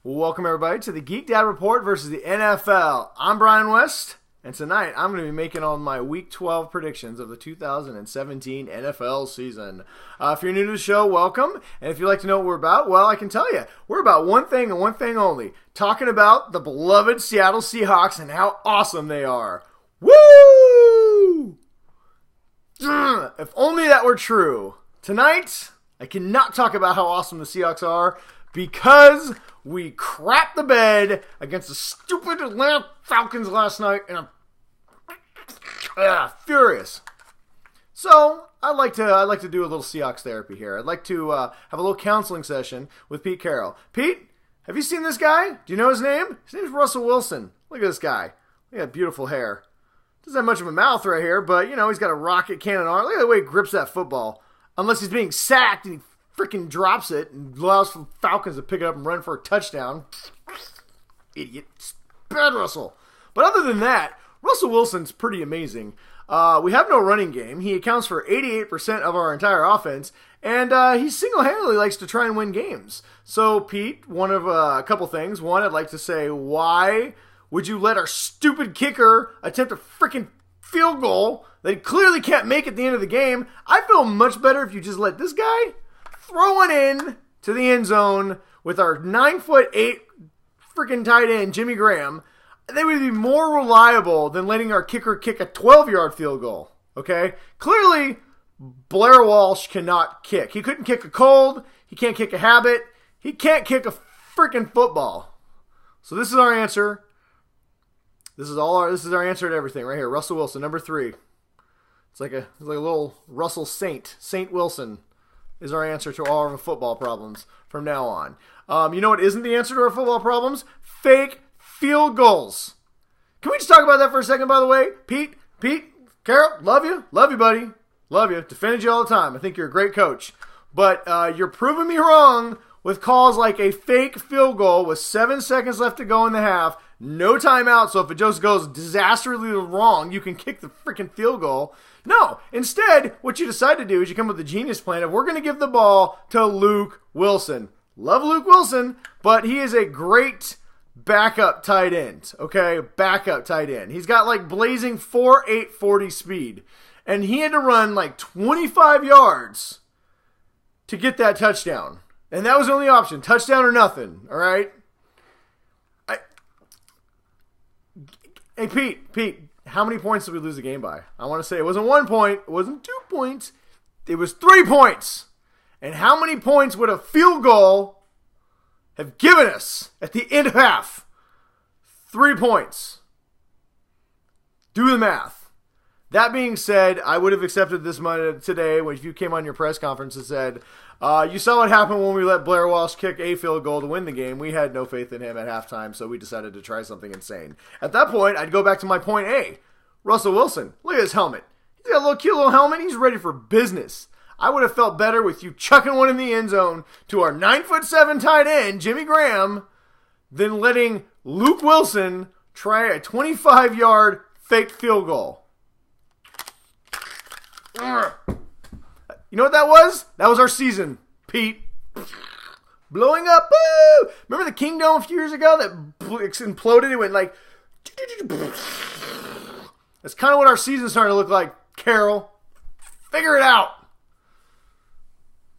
Welcome, everybody, to the Geek Dad Report versus the NFL. I'm Brian West, and tonight I'm going to be making all my Week 12 predictions of the 2017 NFL season. If you're new to the show, welcome. And if you'd like to know what we're about, well, I can tell you. We're about one thing and one thing only. Talking about the beloved Seattle Seahawks and how awesome they are. Woo! If only that were true. Tonight, I cannot talk about how awesome the Seahawks are because we crapped the bed against the stupid Atlanta Falcons last night, and I'm furious. So I'd like to do a little Seahawks therapy here. I'd like to have a little counseling session with Pete Carroll. Pete, have you seen this guy? Do you know his name? His name's Russell Wilson. Look at this guy. He got beautiful hair. Doesn't have much of a mouth right here, but he's got a rocket cannon arm. Look at the way he grips that football. Unless he's being sacked and he freaking drops it and allows the Falcons to pick it up and run for a touchdown. Idiot. Bad Russell. But other than that, Russell Wilson's pretty amazing. We have no running game. He accounts for 88% of our entire offense, and he single-handedly likes to try and win games. So, Pete, one of a couple things. One, I'd like to say, why would you let our stupid kicker attempt a freaking field goal that he clearly can't make at the end of the game? I feel much better if you just let this guy throw it in to the end zone with our 9'8" freaking tight end, Jimmy Graham. They would be more reliable than letting our kicker kick a 12-yard field goal. Okay? Clearly, Blair Walsh cannot kick. He couldn't kick a cold. He can't kick a habit. He can't kick a freaking football. So this is our answer. This is our answer to everything right here. Russell Wilson, number 3. It's like a little Russell Saint Wilson is our answer to all of our football problems from now on. You know what isn't the answer to our football problems? Fake field goals. Can we just talk about that for a second, by the way? Pete, Carol, love you, buddy. Love you. Defended you all the time. I think you're a great coach. But you're proving me wrong with calls like a fake field goal with 7 seconds left to go in the half, no timeout, so if it just goes disastrously wrong, you can kick the freaking field goal. No, instead, what you decide to do is you come up with a genius plan of we're going to give the ball to Luke Wilson. Love Luke Wilson, but he is a great backup tight end, okay? Backup tight end. He's got like blazing 4.8 40 speed, and he had to run like 25 yards to get that touchdown. And that was the only option, touchdown or nothing, all right? Hey, Pete, how many points did we lose the game by? I want to say it wasn't 1 point, it wasn't 2 points, it was 3 points. And how many points would a field goal have given us at the end of half? 3 points. Do the math. That being said, I would have accepted this money today if you came on your press conference and said, you saw what happened when we let Blair Walsh kick a field goal to win the game. We had no faith in him at halftime, so we decided to try something insane. At that point, I'd go back to my point A. Russell Wilson, look at his helmet. He's got a little cute little helmet. He's ready for business. I would have felt better with you chucking one in the end zone to our 9'7" tight end, Jimmy Graham, than letting Luke Wilson try a 25-yard fake field goal. You know what that was? That was our season, Pete. Blowing up. Woo! Remember the Kingdom a few years ago that imploded? It went like... That's kind of what our season's starting to look like, Carol. Figure it out.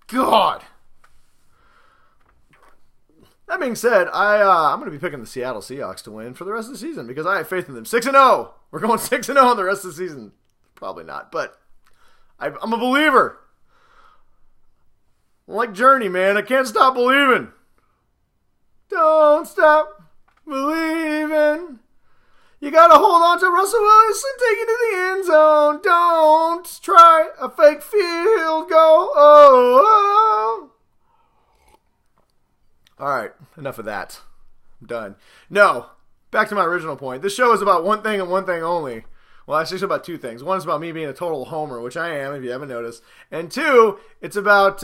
God. That being said, I'm going to be picking the Seattle Seahawks to win for the rest of the season because I have faith in them. 6-0. We're going 6-0 on the rest of the season. Probably not, but I'm a believer. Like Journey, man. I can't stop believing. Don't stop believing. You got to hold on to Russell Wilson, take it to the end zone. Don't try a fake field goal. Oh. All right, enough of that. I'm done. No, back to my original point. This show is about one thing and one thing only. Well, actually, it's about two things. One is about me being a total homer, which I am, if you haven't noticed. And two, it's about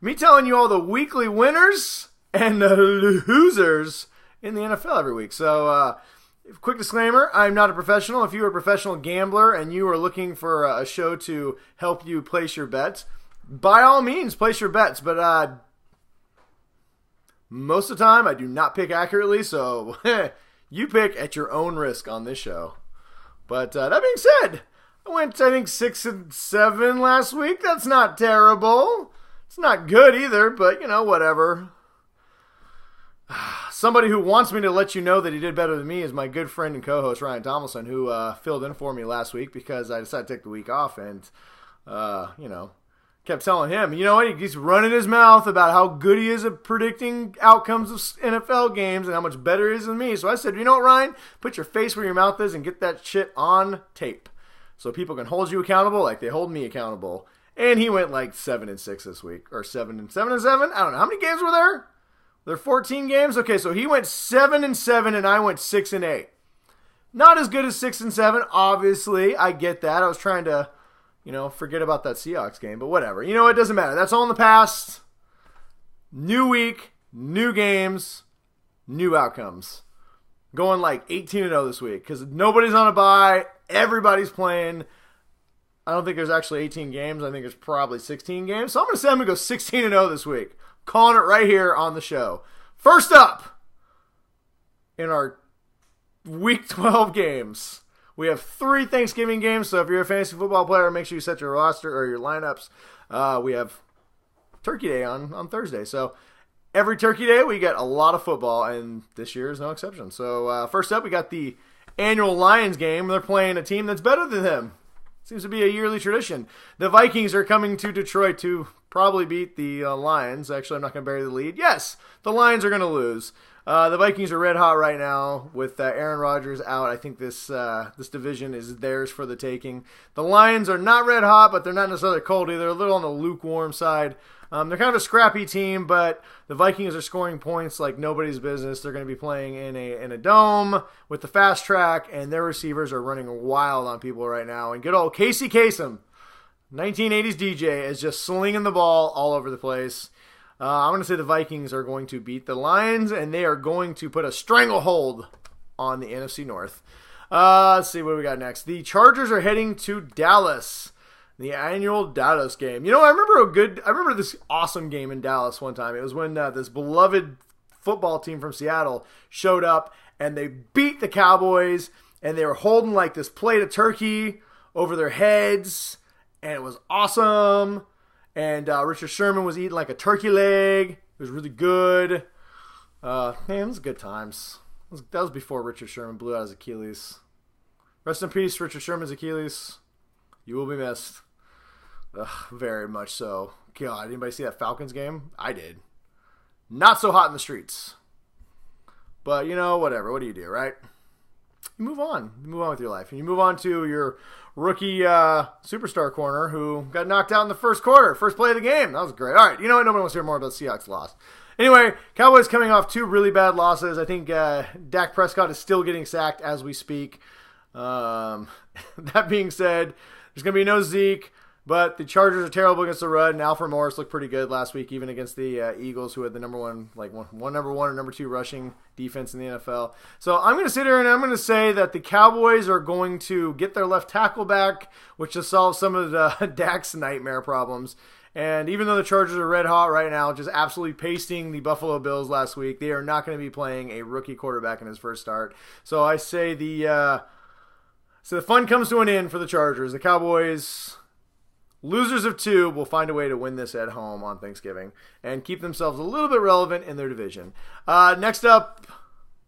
me telling you all the weekly winners and the losers in the NFL every week. So, quick disclaimer, I'm not a professional. If you're a professional gambler and you are looking for a show to help you place your bets, by all means, place your bets. But Most of the time, I do not pick accurately, so you pick at your own risk on this show. But that being said, I went, I think, 6-7 last week. That's not terrible. It's not good either, but, whatever. Somebody who wants me to let you know that he did better than me is my good friend and co-host, Ryan Tomlinson, who filled in for me last week because I decided to take the week off and, kept telling him, you know what, he's running his mouth about how good he is at predicting outcomes of NFL games and how much better he is than me. So I said, you know what, Ryan, put your face where your mouth is and get that shit on tape so people can hold you accountable like they hold me accountable. And he went like 7-6 this week, or 7-7. I don't know. How many games were there? There are 14 games? Okay, so he went 7-7 and I went 6-8. Not as good as 6-7, obviously. I get that. I was trying to, forget about that Seahawks game, but whatever. It doesn't matter. That's all in the past. New week, new games, new outcomes. Going like 18-0 this week because nobody's on a bye. Everybody's playing. I don't think there's actually 18 games. I think there's probably 16 games. So I'm going to say I'm going to go 16-0 this week. Calling it right here on the show. First up, in our Week 12 games, we have 3 Thanksgiving games. So if you're a fantasy football player, make sure you set your roster or your lineups. We have Turkey Day on Thursday. So every Turkey Day, we get a lot of football, and this year is no exception. So first up, we got the annual Lions game. They're playing a team that's better than them. Seems to be a yearly tradition. The Vikings are coming to Detroit to probably beat the Lions. Actually, I'm not going to bury the lead. Yes, the Lions are going to lose. The Vikings are red hot right now with Aaron Rodgers out. I think this division is theirs for the taking. The Lions are not red hot, but they're not necessarily cold either. They're a little on the lukewarm side. They're kind of a scrappy team, but the Vikings are scoring points like nobody's business. They're going to be playing in a dome with the fast track, and their receivers are running wild on people right now. And good old Casey Kasem, 1980s DJ, is just slinging the ball all over the place. I'm going to say the Vikings are going to beat the Lions, and they are going to put a stranglehold on the NFC North. Let's see what we got next. The Chargers are heading to Dallas. The annual Dallas game. I remember this awesome game in Dallas one time. It was when this beloved football team from Seattle showed up and they beat the Cowboys and they were holding like this plate of turkey over their heads and it was awesome. And Richard Sherman was eating like a turkey leg. It was really good. Man, it was good times. That was before Richard Sherman blew out his Achilles. Rest in peace, Richard Sherman's Achilles. You will be missed. Ugh, very much so. God, anybody see that Falcons game? I did. Not so hot in the streets. But, whatever. What do you do, right? You move on. You move on with your life. And you move on to your rookie superstar corner who got knocked out in the first quarter. First play of the game. That was great. All right. You know what? Nobody wants to hear more about the Seahawks loss. Anyway, Cowboys coming off 2 really bad losses. I think Dak Prescott is still getting sacked as we speak. That being said, there's going to be no Zeke. But the Chargers are terrible against the run, and Alfred Morris looked pretty good last week, even against the Eagles, who had the number one or number 2 rushing defense in the NFL. So I'm going to sit here and I'm going to say that the Cowboys are going to get their left tackle back, which will solve some of the Dak's nightmare problems. And even though the Chargers are red hot right now, just absolutely pasting the Buffalo Bills last week, they are not going to be playing a rookie quarterback in his first start. So I say the fun comes to an end for the Chargers. The Cowboys, losers of 2, will find a way to win this at home on Thanksgiving and keep themselves a little bit relevant in their division. Next up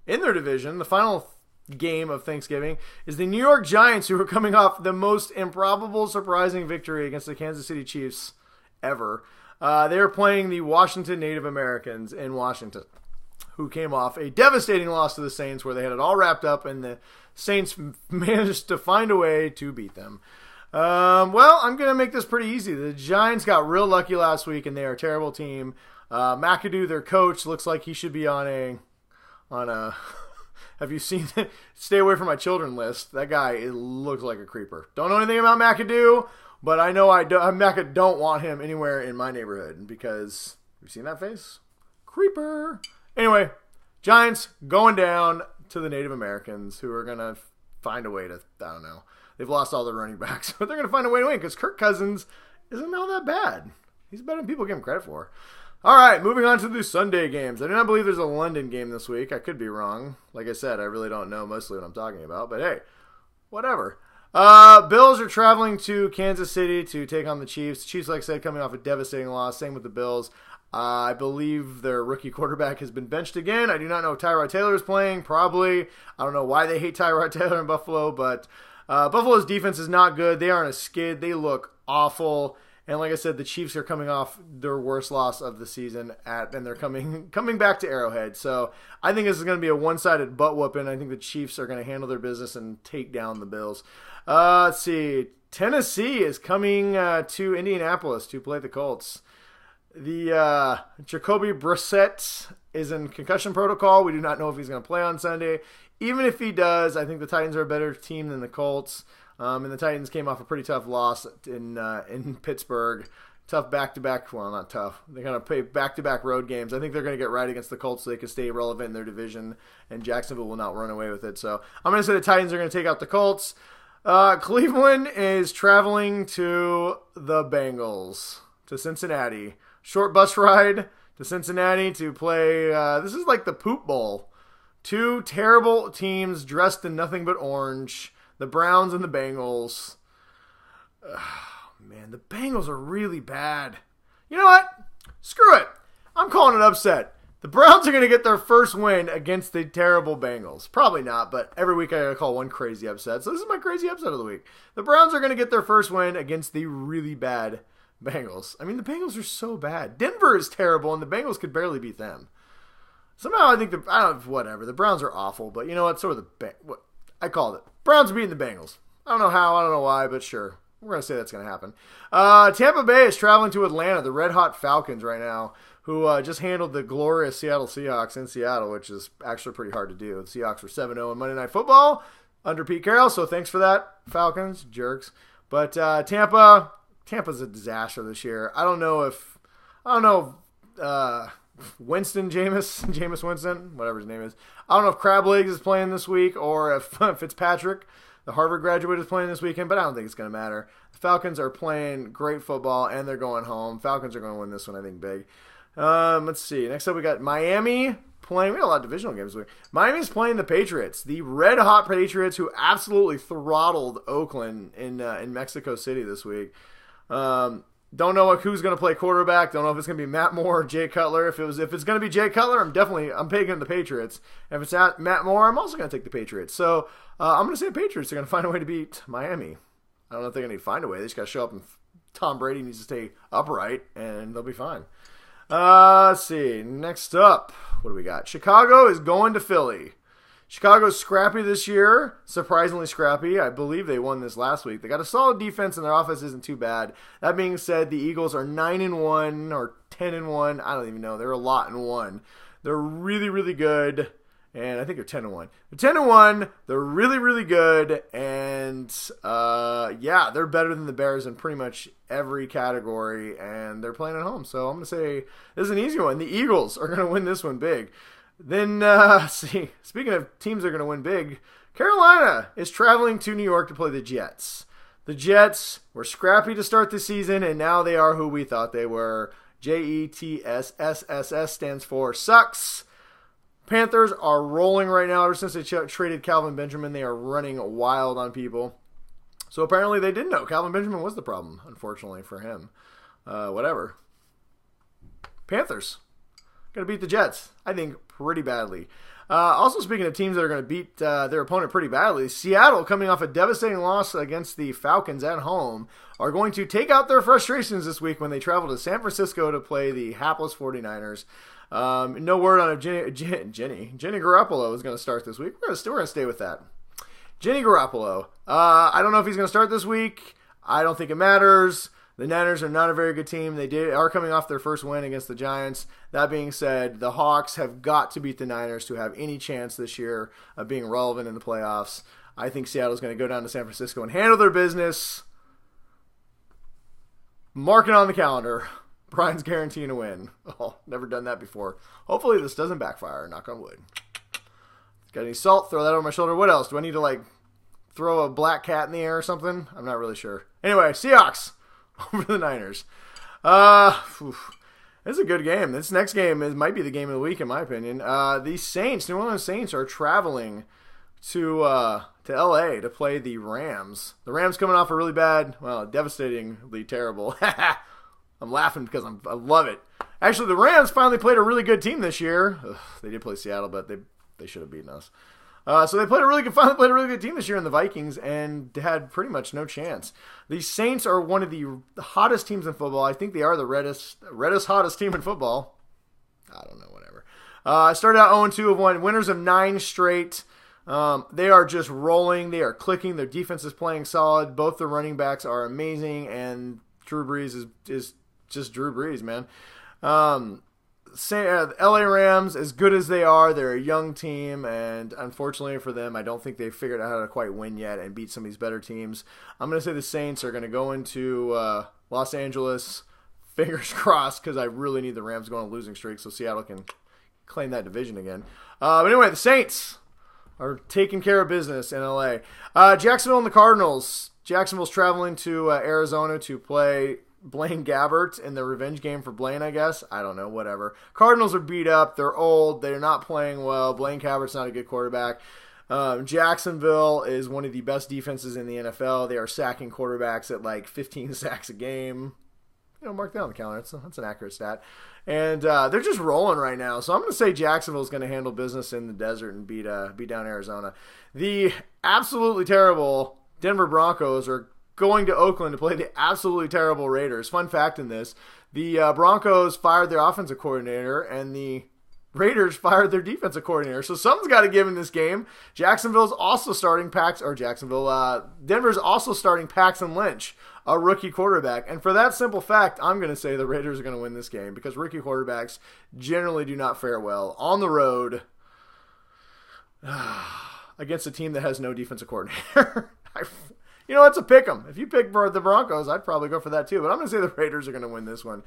in their division, the final game of Thanksgiving, is the New York Giants, who are coming off the most improbable, surprising victory against the Kansas City Chiefs ever. They are playing the Washington Native Americans in Washington, who came off a devastating loss to the Saints where they had it all wrapped up and the Saints managed to find a way to beat them. Well, I'm going to make this pretty easy. The Giants got real lucky last week, and they are a terrible team. McAdoo, their coach, looks like he should be on a have you seen Stay Away from My Children list? That guy looks like a creeper. Don't know anything about McAdoo, but I know Maca don't want him anywhere in my neighborhood because, have you seen that face? Creeper. Anyway, Giants going down to the Native Americans, who are going to find a way to, I don't know. They've lost all their running backs, but they're going to find a way to win because Kirk Cousins isn't all that bad. He's better than people give him credit for. All right, moving on to the Sunday games. I do not believe there's a London game this week. I could be wrong. Like I said, I really don't know mostly what I'm talking about, but hey, whatever. Bills are traveling to Kansas City to take on the Chiefs. Chiefs, like I said, coming off a devastating loss. Same with the Bills. I believe their rookie quarterback has been benched again. I do not know if Tyrod Taylor is playing. Probably. I don't know why they hate Tyrod Taylor in Buffalo, but Buffalo's defense is not good. They are on a skid. They look awful. And like I said, the Chiefs are coming off their worst loss of the season, and they're coming back to Arrowhead. So I think this is going to be a one-sided butt whooping. I think the Chiefs are going to handle their business and take down the Bills. Let's see. Tennessee is coming to Indianapolis to play the Colts. The Jacoby Brissett is in concussion protocol. We do not know if he's going to play on Sunday. Even if he does, I think the Titans are a better team than the Colts. And the Titans came off a pretty tough loss in Pittsburgh. Tough back-to-back, well, not tough. They kind of play back-to-back road games. I think they're going to get right against the Colts so they can stay relevant in their division, and Jacksonville will not run away with it. So I'm going to say the Titans are going to take out the Colts. Cleveland is traveling to the Bengals, to Cincinnati. Short bus ride to Cincinnati to play. This is like the Poop Bowl. Two terrible teams dressed in nothing but orange. The Browns and the Bengals. Oh, man, the Bengals are really bad. You know what? Screw it. I'm calling it upset. The Browns are going to get their first win against the terrible Bengals. Probably not, but every week I call one crazy upset. So this is my crazy upset of the week. The Browns are going to get their first win against the really bad Bengals. I mean, the Bengals are so bad. Denver is terrible, and the Bengals could barely beat them. Somehow I think whatever. The Browns are awful, but you know what? So are I called it. Browns are beating the Bengals. I don't know how, I don't know why, but sure. We're going to say that's going to happen. Tampa Bay is traveling to Atlanta, the red-hot Falcons right now, who just handled the glorious Seattle Seahawks in Seattle, which is actually pretty hard to do. The Seahawks were 7-0 in Monday Night Football under Pete Carroll, so thanks for that, Falcons, jerks. But Tampa's a disaster this year. I don't know if Jameis Winston, whatever his name is. I don't know if Crab Legs is playing this week or if Fitzpatrick, the Harvard graduate, is playing this weekend, but I don't think it's going to matter. The Falcons are playing great football, and they're going home. Falcons are going to win this one, I think, big. Let's see. Next up, we got Miami playing. We got a lot of divisional games this week. Miami's playing the Patriots, the red-hot Patriots who absolutely throttled Oakland in Mexico City this week. Don't know who's going to play quarterback. Don't know if it's going to be Matt Moore or Jay Cutler. If it's going to be Jay Cutler, I'm picking the Patriots. If it's at Matt Moore, I'm also going to take the Patriots. So I'm going to say the Patriots are going to find a way to beat Miami. I don't know if they're going to find a way. They just got to show up, and Tom Brady needs to stay upright, and they'll be fine. Let's see. Next up, what do we got? Chicago is going to Philly. Chicago's scrappy this year, surprisingly scrappy. I believe they won this last week. They got a solid defense, and their offense isn't too bad. That being said, the Eagles are 9-1 or 10-1. I don't even know. They're a lot in one. They're really, really good, and I think they're 10-1. They're 10-1. They're really, really good, and they're better than the Bears in pretty much every category, and they're playing at home. So I'm going to say this is an easy one. The Eagles are going to win this one big. Then, speaking of teams that are going to win big, Carolina is traveling to New York to play the Jets. The Jets were scrappy to start the season, and now they are who we thought they were. JETSSSS stands for sucks. Panthers are rolling right now. Ever since they traded Calvin Benjamin, they are running wild on people. So apparently they didn't know Calvin Benjamin was the problem, unfortunately for him. Whatever. Panthers. Going to beat the Jets, I think, pretty badly. Also, speaking of teams that are going to beat their opponent pretty badly, Seattle, coming off a devastating loss against the Falcons at home, are going to take out their frustrations this week when they travel to San Francisco to play the hapless 49ers. No word on if Jenny Garoppolo is going to start this week. We're going to stay with that. Jenny Garoppolo. I don't know if he's going to start this week. I don't think it matters. The Niners are not a very good team. They are coming off their first win against the Giants. That being said, the Hawks have got to beat the Niners to have any chance this year of being relevant in the playoffs. I think Seattle's going to go down to San Francisco and handle their business. Mark it on the calendar. Brian's guaranteeing a win. Oh, never done that before. Hopefully this doesn't backfire. Knock on wood. Got any salt? Throw that over my shoulder. What else? Do I need to throw a black cat in the air or something? I'm not really sure. Anyway, Seahawks over the Niners. And It's a good game. This next game might be the game of the week, in my opinion. The New Orleans Saints, are traveling to L.A. to play the Rams. The Rams coming off a really bad, devastatingly terrible. I'm laughing because I love it. Actually, the Rams finally played a really good team this year. Ugh, they did play Seattle, but they should have beaten us. So they finally played a really good team this year in the Vikings and had pretty much no chance. The Saints are one of the hottest teams in football. I think they are the reddest hottest team in football. I don't know, whatever. Started out 0-2, have won winners of 9 straight. They are just rolling. They are clicking. Their defense is playing solid. Both the running backs are amazing, and Drew Brees is just Drew Brees, man. LA Rams, as good as they are, they're a young team, and unfortunately for them, I don't think they've figured out how to quite win yet and beat some of these better teams. I'm going to say the Saints are going to go into Los Angeles, fingers crossed, because I really need the Rams to go on a losing streak so Seattle can claim that division again. But anyway, the Saints are taking care of business in LA. Jacksonville and the Cardinals. Jacksonville's traveling to Arizona to play Blaine Gabbert in the revenge game for Blaine, I guess. I don't know, whatever. Cardinals are beat up. They're old. They're not playing well. Blaine Gabbert's not a good quarterback. Jacksonville is one of the best defenses in the NFL. They are sacking quarterbacks at like 15 sacks a game. Mark that on the calendar. That's an accurate stat. And they're just rolling right now. So I'm going to say Jacksonville's going to handle business in the desert and beat down Arizona. The absolutely terrible Denver Broncos are going to Oakland to play the absolutely terrible Raiders. Fun fact in this, the Broncos fired their offensive coordinator and the Raiders fired their defensive coordinator. So something's got to give in this game. Denver's also starting Paxton Lynch, a rookie quarterback. And for that simple fact, I'm going to say the Raiders are going to win this game because rookie quarterbacks generally do not fare well on the road against a team that has no defensive coordinator. It's a pick 'em. If you pick the Broncos, I'd probably go for that too. But I'm going to say the Raiders are going to win this one.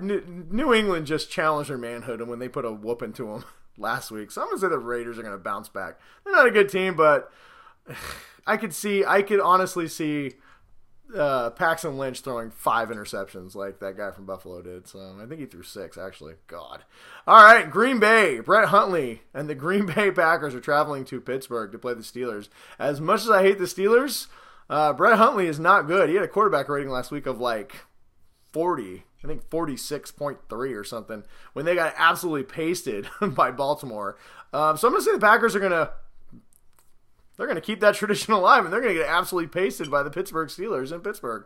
New England just challenged their manhood when they put a whooping to them last week. So I'm going to say the Raiders are going to bounce back. They're not a good team, but I could honestly see Paxton Lynch throwing 5 interceptions like that guy from Buffalo did. So I think he threw 6, actually. God. All right, Green Bay. Brett Huntley and the Green Bay Packers are traveling to Pittsburgh to play the Steelers. As much as I hate the Steelers, Brett Huntley is not good. He had a quarterback rating last week of like 40. I think 46.3 or something when they got absolutely pasted by Baltimore. So I'm going to say the Packers are going to keep that tradition alive, and they're going to get absolutely pasted by the Pittsburgh Steelers in Pittsburgh.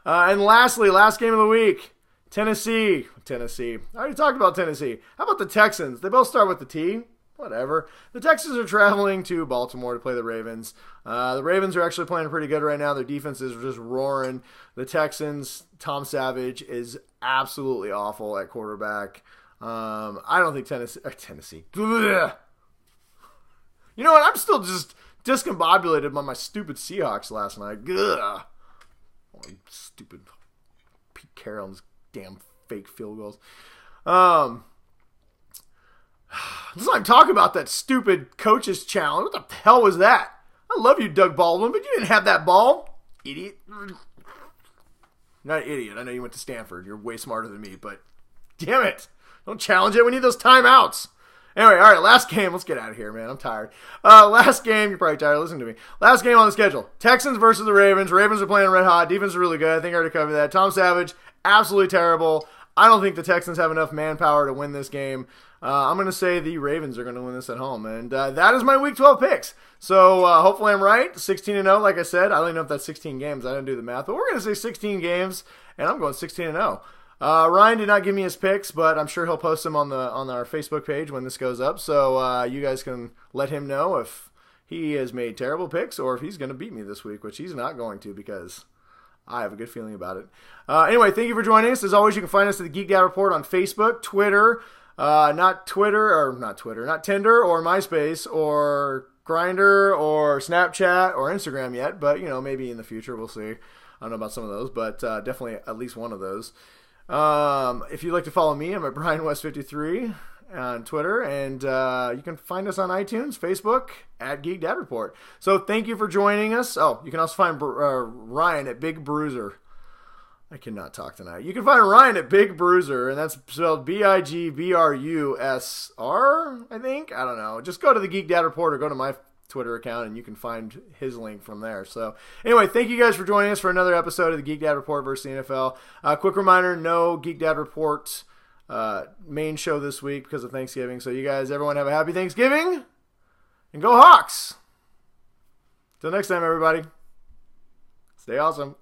And lastly, last game of the week, Tennessee. I already talked about Tennessee. How about the Texans? They both start with the T. Whatever. The Texans are traveling to Baltimore to play the Ravens. The Ravens are actually playing pretty good right now. Their defense is just roaring. The Texans, Tom Savage is absolutely awful at quarterback. I don't think Tennessee. Ugh. You know what? I'm still just discombobulated by my stupid Seahawks last night. Ugh. Oh, stupid Pete Carroll and his damn fake field goals. Let's not talk about that stupid coach's challenge. What the hell was that? I love you, Doug Baldwin, but you didn't have that ball. Idiot. Not an idiot. I know you went to Stanford. You're way smarter than me, but damn it. Don't challenge it. We need those timeouts. Anyway, all right, last game. Let's get out of here, man. I'm tired. Last game. You're probably tired of listening to me. Last game on the schedule. Texans versus the Ravens. Ravens are playing red hot. Defense is really good. I think I already covered that. Tom Savage, absolutely terrible. I don't think the Texans have enough manpower to win this game. I'm going to say the Ravens are going to win this at home. And that is my Week 12 picks. So hopefully I'm right. 16-0, like I said. I don't even know if that's 16 games. I didn't do the math. But we're going to say 16 games, and I'm going 16-0. Ryan did not give me his picks, but I'm sure he'll post them on our Facebook page when this goes up. So you guys can let him know if he has made terrible picks or if he's going to beat me this week, which he's not going to because I have a good feeling about it. Anyway, thank you for joining us. As always, you can find us at the Geek Dad Report on Facebook, Twitter, not Tinder or MySpace or Grindr or Snapchat or Instagram yet, but maybe in the future we'll see. I don't know about some of those, but definitely at least one of those. If you'd like to follow me, I'm at BrianWest53 on Twitter, and you can find us on iTunes, Facebook, at Geek Dad Report. So thank you for joining us. Oh, you can also find Ryan at Big Bruiser I cannot talk tonight. You can find Ryan at Big Bruiser, and that's spelled BIGBRUSR, I think. I don't know. Just go to the Geek Dad Report or go to my Twitter account, and you can find his link from there. So, anyway, thank you guys for joining us for another episode of the Geek Dad Report versus the NFL. Quick reminder, no Geek Dad Report main show this week because of Thanksgiving. So, you guys, everyone have a happy Thanksgiving, and go Hawks! Till next time, everybody. Stay awesome.